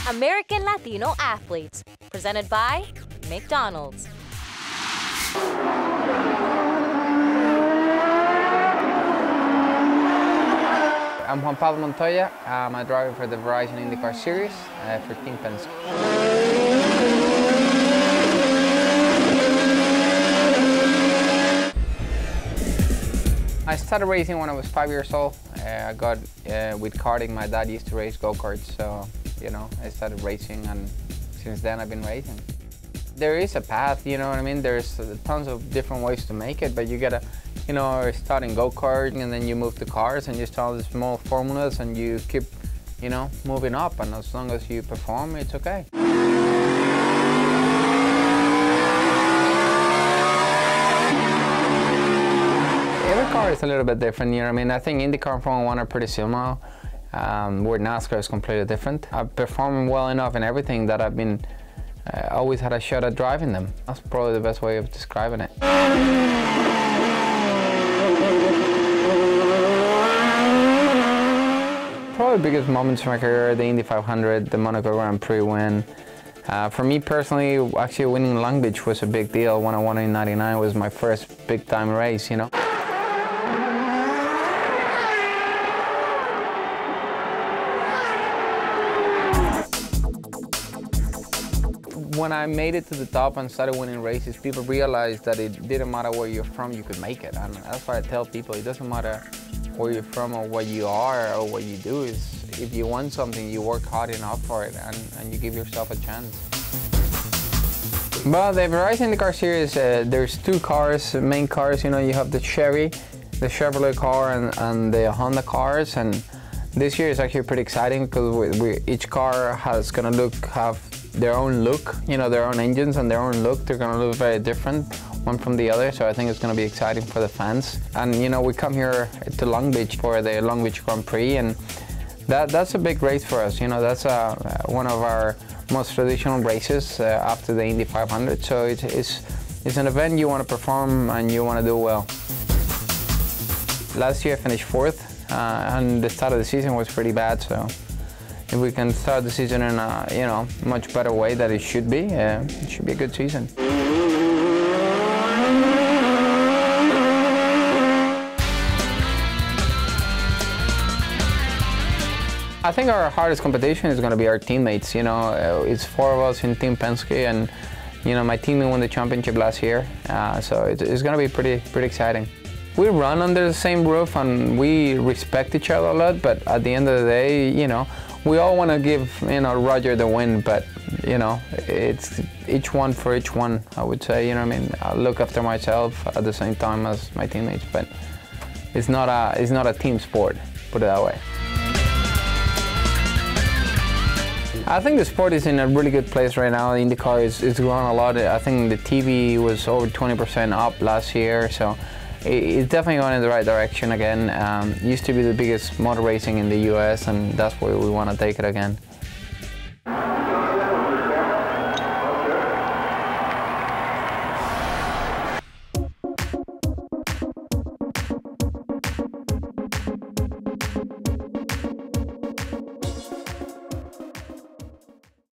American Latino Athletes, presented by McDonald's. I'm Juan Pablo Montoya. I'm a driver for the Verizon Indy Car Series for Team Penske. I started racing when I was 5 years old. I got with karting. My dad used to race go-karts, so I started racing, and since then I've been racing. There is a path, you know what I mean? There's tons of different ways to make it, but you gotta, start in go-karting and then you move to cars and you start with small formulas and you keep, moving up, and as long as you perform, it's okay. Every car is a little bit different, I think IndyCar and Formula 1 are pretty similar, where NASCAR is completely different. I've performed well enough in everything that I've been always had a shot at driving them. That's probably the best way of describing it. Probably the biggest moments of my career, the Indy 500, the Monaco Grand Prix win. For me personally, actually winning Long Beach was a big deal. When I won in '99, it was my first big-time race, When I made it to the top and started winning races, people realized that it didn't matter where you're from, you could make it. And that's why I tell people, it doesn't matter where you're from or what you are or what you do. Is if you want something, you work hard enough for it and you give yourself a chance. Well, the Verizon Indy Car Series, there's two cars, main cars. You have the Chevrolet car and the Honda cars. And this year is actually pretty exciting because each car has gonna have their own look, their own engines and their own look. They're gonna look very different one from the other, so I think it's gonna be exciting for the fans. And we come here to Long Beach for the Long Beach Grand Prix, and that's a big race for us. That's one of our most traditional races after the Indy 500. So it's an event you want to perform and you want to do well. Last year I finished fourth, and the start of the season was pretty bad. So if we can start the season in a much better way than it should be a good season. I think our hardest competition is going to be our teammates. It's four of us in Team Penske, and my teammate won the championship last year, so it's going to be pretty exciting. We run under the same roof and we respect each other a lot, but at the end of the day, we all want to give Roger the win, but it's each one for each one, I would say. I look after myself at the same time as my teammates, but it's not a team sport, put it that way. I think the sport is in a really good place right now. IndyCar is growing a lot. I think the TV was over 20% up last year, so it's definitely going in the right direction again. It used to be the biggest motor racing in the US, and that's where we want to take it again.